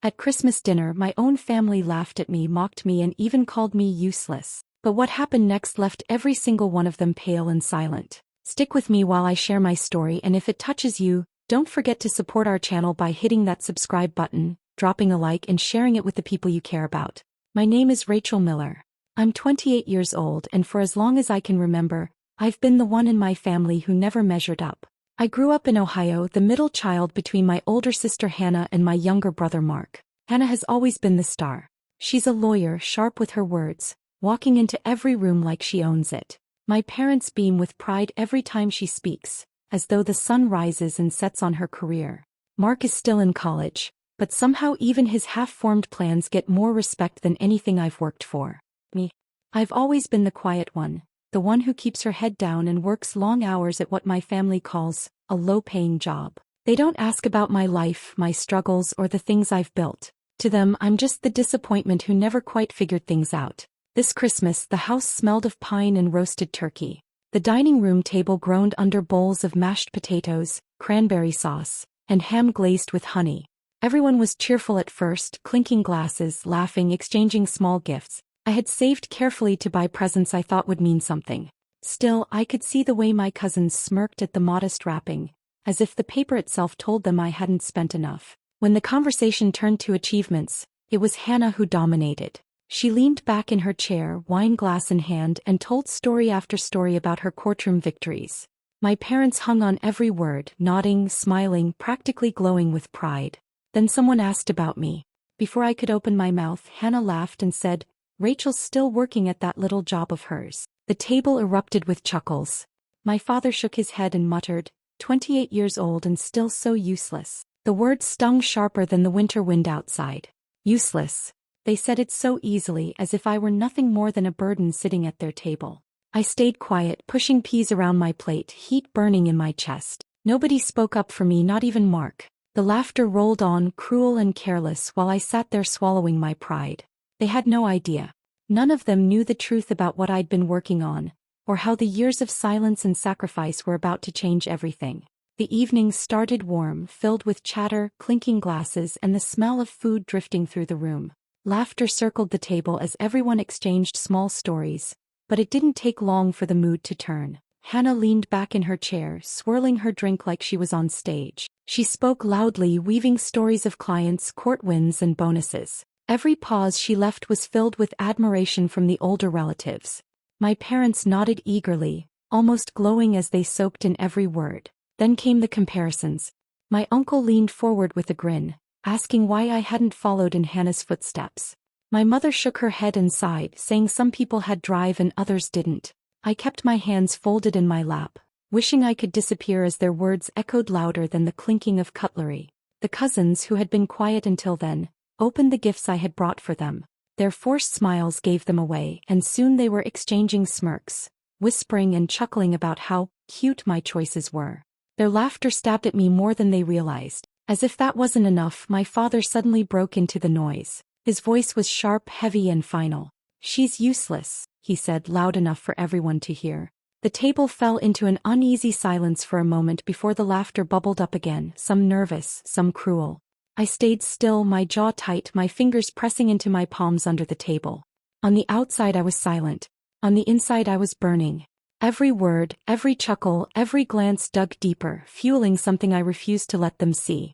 At Christmas dinner, my own family laughed at me, mocked me, and even called me useless. But what happened next left every single one of them pale and silent. Stick with me while I share my story, and if it touches you, don't forget to support our channel by hitting that subscribe button, dropping a like, and sharing it with the people you care about. My name is Rachel Miller. I'm 28 years old, and for as long as I can remember, I've been the one in my family who never measured up. I grew up in Ohio, the middle child between my older sister Hannah and my younger brother Mark. Hannah has always been the star. She's a lawyer, sharp with her words, walking into every room like she owns it. My parents beam with pride every time she speaks, as though the sun rises and sets on her career. Mark is still in college, but somehow even his half-formed plans get more respect than anything I've worked for. Me. I've always been the quiet one, the one who keeps her head down and works long hours at what my family calls a low-paying job. They don't ask about my life, my struggles, or the things I've built. To them, I'm just the disappointment who never quite figured things out. This Christmas, the house smelled of pine and roasted turkey. The dining room table groaned under bowls of mashed potatoes, cranberry sauce, and ham glazed with honey. Everyone was cheerful at first, clinking glasses, laughing, exchanging small gifts. I had saved carefully to buy presents I thought would mean something. Still, I could see the way my cousins smirked at the modest wrapping, as if the paper itself told them I hadn't spent enough. When the conversation turned to achievements, it was Hannah who dominated. She leaned back in her chair, wine glass in hand, and told story after story about her courtroom victories. My parents hung on every word, nodding, smiling, practically glowing with pride. Then someone asked about me. Before I could open my mouth, Hannah laughed and said, "Rachel's still working at that little job of hers." The table erupted with chuckles. My father shook his head and muttered, 28 years old and still so useless. The word stung sharper than the winter wind outside. Useless. They said it so easily, as if I were nothing more than a burden sitting at their table. I stayed quiet, pushing peas around my plate, heat burning in my chest. Nobody spoke up for me, not even Mark. The laughter rolled on, cruel and careless, while I sat there swallowing my pride. They had no idea. None of them knew the truth about what I'd been working on, or how the years of silence and sacrifice were about to change everything. The evening started warm, filled with chatter, clinking glasses, and the smell of food drifting through the room. Laughter circled the table as everyone exchanged small stories, but it didn't take long for the mood to turn. Hannah leaned back in her chair, swirling her drink like she was on stage. She spoke loudly, weaving stories of clients, court wins, and bonuses. Every pause she left was filled with admiration from the older relatives. My parents nodded eagerly, almost glowing as they soaked in every word. Then came the comparisons. My uncle leaned forward with a grin, asking why I hadn't followed in Hannah's footsteps. My mother shook her head and sighed, saying some people had drive and others didn't. I kept my hands folded in my lap, wishing I could disappear as their words echoed louder than the clinking of cutlery. The cousins, who had been quiet until then, opened the gifts I had brought for them. Their forced smiles gave them away, and soon they were exchanging smirks, whispering and chuckling about how cute my choices were. Their laughter stabbed at me more than they realized. As if that wasn't enough, my father suddenly broke into the noise. His voice was sharp, heavy, and final. "She's useless," he said, loud enough for everyone to hear. The table fell into an uneasy silence for a moment before the laughter bubbled up again, some nervous, some cruel. I stayed still, my jaw tight, my fingers pressing into my palms under the table. On the outside I was silent. On the inside I was burning. Every word, every chuckle, every glance dug deeper, fueling something I refused to let them see.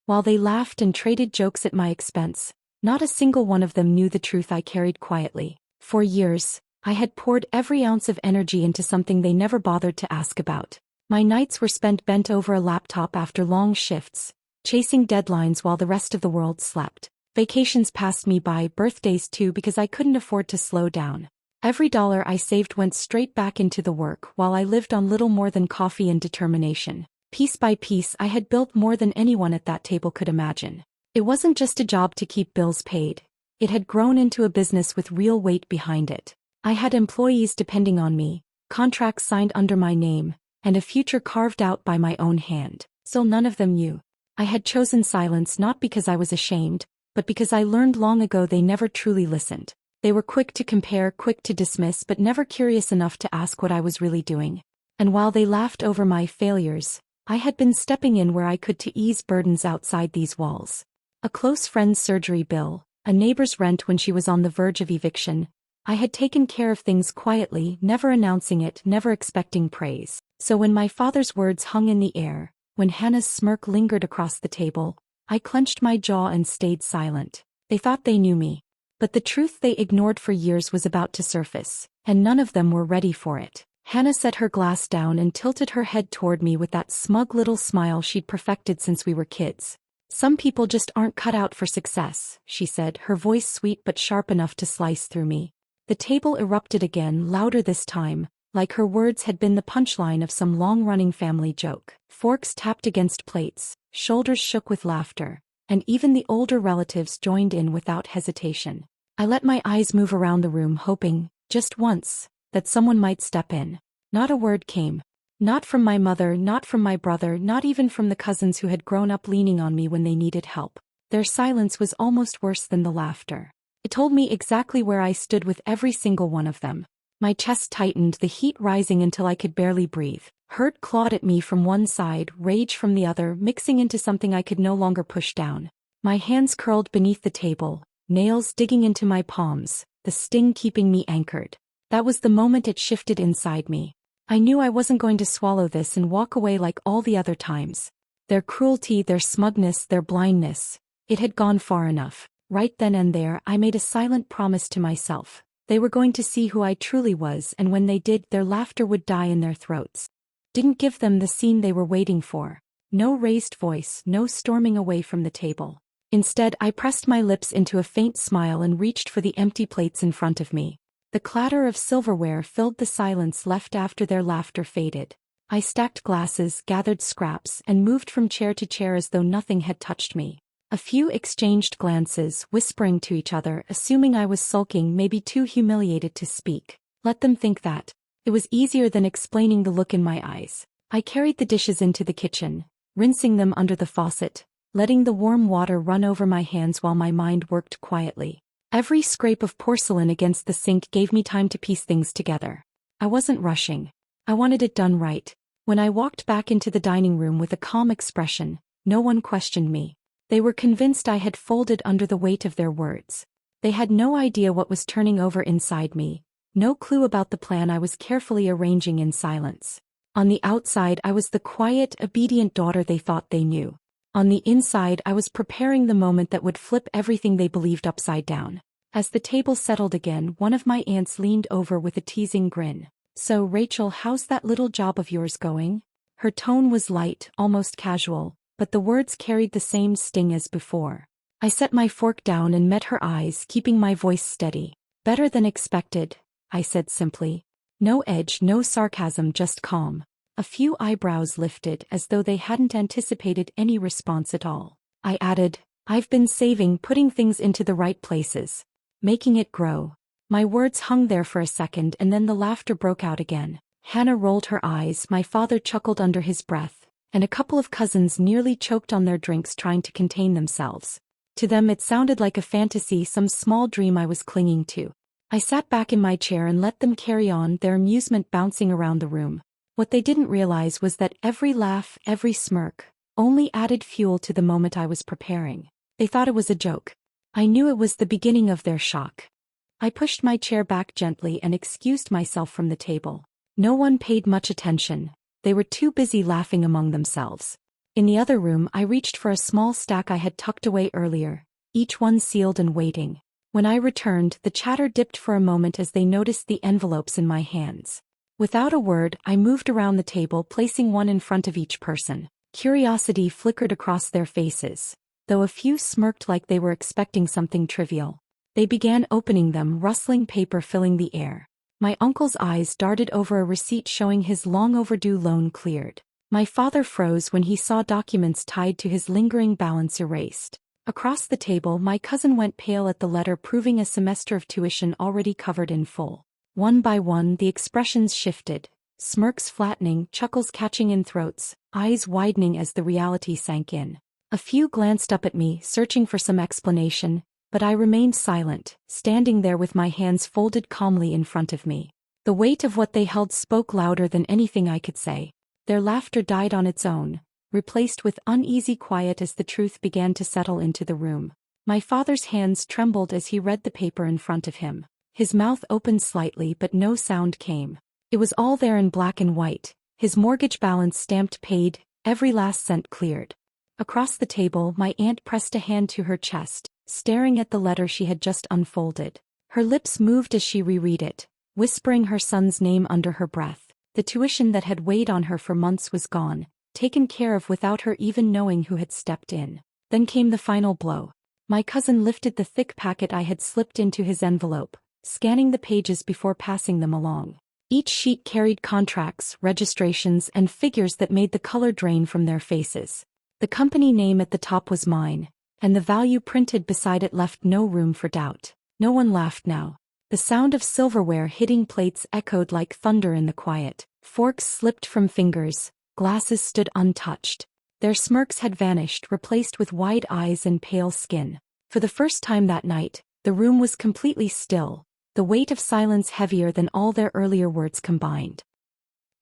While they laughed and traded jokes at my expense, not a single one of them knew the truth I carried quietly. For years, I had poured every ounce of energy into something they never bothered to ask about. My nights were spent bent over a laptop after long shifts, chasing deadlines while the rest of the world slept. Vacations passed me by, birthdays too, because I couldn't afford to slow down. Every dollar I saved went straight back into the work, while I lived on little more than coffee and determination. Piece by piece, I had built more than anyone at that table could imagine. It wasn't just a job to keep bills paid. It had grown into a business with real weight behind it. I had employees depending on me, contracts signed under my name, and a future carved out by my own hand. Still none of them knew. I had chosen silence not because I was ashamed, but because I learned long ago they never truly listened. They were quick to compare, quick to dismiss, but never curious enough to ask what I was really doing. And while they laughed over my failures, I had been stepping in where I could to ease burdens outside these walls. A close friend's surgery bill, a neighbor's rent when she was on the verge of eviction. I had taken care of things quietly, never announcing it, never expecting praise. So when my father's words hung in the air, when Hannah's smirk lingered across the table, I clenched my jaw and stayed silent. They thought they knew me. But the truth they ignored for years was about to surface, and none of them were ready for it. Hannah set her glass down and tilted her head toward me with that smug little smile she'd perfected since we were kids. "Some people just aren't cut out for success," she said, her voice sweet but sharp enough to slice through me. The table erupted again, louder this time, like her words had been the punchline of some long-running family joke. Forks tapped against plates, shoulders shook with laughter, and even the older relatives joined in without hesitation. I let my eyes move around the room, hoping, just once, that someone might step in. Not a word came. Not from my mother, not from my brother, not even from the cousins who had grown up leaning on me when they needed help. Their silence was almost worse than the laughter. It told me exactly where I stood with every single one of them. My chest tightened, the heat rising until I could barely breathe. Hurt clawed at me from one side, rage from the other, mixing into something I could no longer push down. My hands curled beneath the table, nails digging into my palms, the sting keeping me anchored. That was the moment it shifted inside me. I knew I wasn't going to swallow this and walk away like all the other times. Their cruelty, their smugness, their blindness. It had gone far enough. Right then and there, I made a silent promise to myself. They were going to see who I truly was, and when they did, their laughter would die in their throats. Didn't give them the scene they were waiting for. No raised voice, no storming away from the table. Instead, I pressed my lips into a faint smile and reached for the empty plates in front of me. The clatter of silverware filled the silence left after their laughter faded. I stacked glasses, gathered scraps, and moved from chair to chair as though nothing had touched me. A few exchanged glances, whispering to each other, assuming I was sulking, maybe too humiliated to speak. Let them think that. It was easier than explaining the look in my eyes. I carried the dishes into the kitchen, rinsing them under the faucet, letting the warm water run over my hands while my mind worked quietly. Every scrape of porcelain against the sink gave me time to piece things together. I wasn't rushing. I wanted it done right. When I walked back into the dining room with a calm expression, no one questioned me. They were convinced I had folded under the weight of their words. They had no idea what was turning over inside me, no clue about the plan I was carefully arranging in silence. On the outside, I was the quiet, obedient daughter they thought they knew. On the inside, I was preparing the moment that would flip everything they believed upside down. As the table settled again, one of my aunts leaned over with a teasing grin. "So, Rachel, how's that little job of yours going?" Her tone was light, almost casual, but the words carried the same sting as before. I set my fork down and met her eyes, keeping my voice steady. "Better than expected," I said simply. No edge, no sarcasm, just calm. A few eyebrows lifted as though they hadn't anticipated any response at all. I added, "I've been saving, putting things into the right places. Making it grow." My words hung there for a second and then the laughter broke out again. Hannah rolled her eyes, my father chuckled under his breath, and a couple of cousins nearly choked on their drinks trying to contain themselves. To them it sounded like a fantasy, some small dream I was clinging to. I sat back in my chair and let them carry on, their amusement bouncing around the room. What they didn't realize was that every laugh, every smirk, only added fuel to the moment I was preparing. They thought it was a joke. I knew it was the beginning of their shock. I pushed my chair back gently and excused myself from the table. No one paid much attention. They were too busy laughing among themselves. In the other room, I reached for a small stack I had tucked away earlier, each one sealed and waiting. When I returned, the chatter dipped for a moment as they noticed the envelopes in my hands. Without a word, I moved around the table, placing one in front of each person. Curiosity flickered across their faces, though a few smirked like they were expecting something trivial. They began opening them, rustling paper filling the air. My uncle's eyes darted over a receipt showing his long-overdue loan cleared. My father froze when he saw documents tied to his lingering balance erased. Across the table, my cousin went pale at the letter proving a semester of tuition already covered in full. One by one, the expressions shifted, smirks flattening, chuckles catching in throats, eyes widening as the reality sank in. A few glanced up at me, searching for some explanation, but I remained silent, standing there with my hands folded calmly in front of me. The weight of what they held spoke louder than anything I could say. Their laughter died on its own, replaced with uneasy quiet as the truth began to settle into the room. My father's hands trembled as he read the paper in front of him. His mouth opened slightly but no sound came. It was all there in black and white, his mortgage balance stamped paid, every last cent cleared. Across the table, my aunt pressed a hand to her chest, staring at the letter she had just unfolded. Her lips moved as she reread it, whispering her son's name under her breath. The tuition that had weighed on her for months was gone, taken care of without her even knowing who had stepped in. Then came the final blow. My cousin lifted the thick packet I had slipped into his envelope, scanning the pages before passing them along. Each sheet carried contracts, registrations, and figures that made the color drain from their faces. The company name at the top was mine, and the value printed beside it left no room for doubt. No one laughed now. The sound of silverware hitting plates echoed like thunder in the quiet. Forks slipped from fingers, glasses stood untouched. Their smirks had vanished, replaced with wide eyes and pale skin. For the first time that night, the room was completely still, the weight of silence heavier than all their earlier words combined.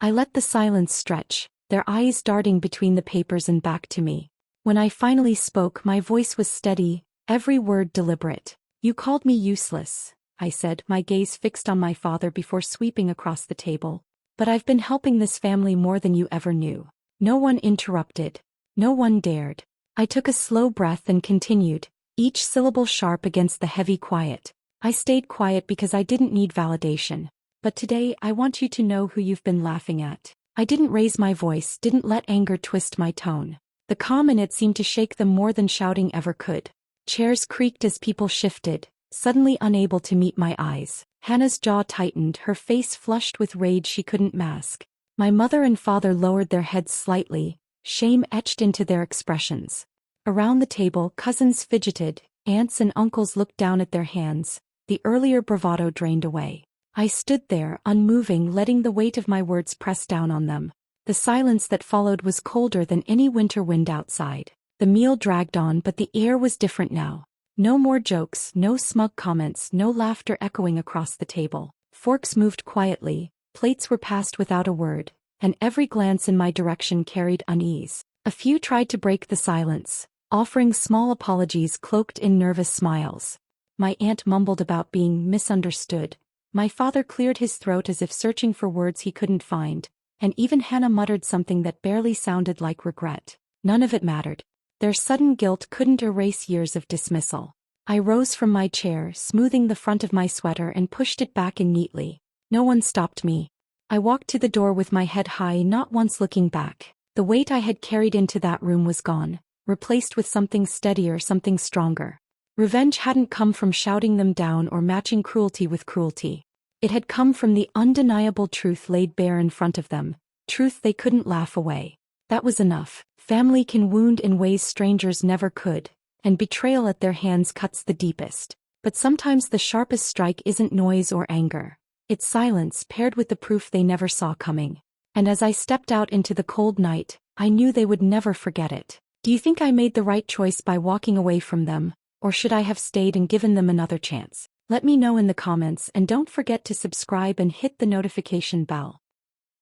I let the silence stretch, their eyes darting between the papers and back to me. When I finally spoke, my voice was steady, every word deliberate. "You called me useless," I said, my gaze fixed on my father before sweeping across the table. "But I've been helping this family more than you ever knew." No one interrupted. No one dared. I took a slow breath and continued, each syllable sharp against the heavy quiet. "I stayed quiet because I didn't need validation. But today I want you to know who you've been laughing at." I didn't raise my voice, didn't let anger twist my tone. The calm in it seemed to shake them more than shouting ever could. Chairs creaked as people shifted, suddenly unable to meet my eyes. Hannah's jaw tightened, her face flushed with rage she couldn't mask. My mother and father lowered their heads slightly, shame etched into their expressions. Around the table, cousins fidgeted, aunts and uncles looked down at their hands, the earlier bravado drained away. I stood there, unmoving, letting the weight of my words press down on them. The silence that followed was colder than any winter wind outside. The meal dragged on, but the air was different now. No more jokes, no smug comments, no laughter echoing across the table. Forks moved quietly, plates were passed without a word, and every glance in my direction carried unease. A few tried to break the silence, offering small apologies cloaked in nervous smiles. My aunt mumbled about being misunderstood. My father cleared his throat as if searching for words he couldn't find, and even Hannah muttered something that barely sounded like regret. None of it mattered. Their sudden guilt couldn't erase years of dismissal. I rose from my chair, smoothing the front of my sweater and pushed it back in neatly. No one stopped me. I walked to the door with my head high, not once looking back. The weight I had carried into that room was gone, replaced with something steadier, something stronger. Revenge hadn't come from shouting them down or matching cruelty with cruelty. It had come from the undeniable truth laid bare in front of them, truth they couldn't laugh away. That was enough. Family can wound in ways strangers never could, and betrayal at their hands cuts the deepest. But sometimes the sharpest strike isn't noise or anger. It's silence paired with the proof they never saw coming. And as I stepped out into the cold night, I knew they would never forget it. Do you think I made the right choice by walking away from them, or should I have stayed and given them another chance? Let me know in the comments, and don't forget to subscribe and hit the notification bell.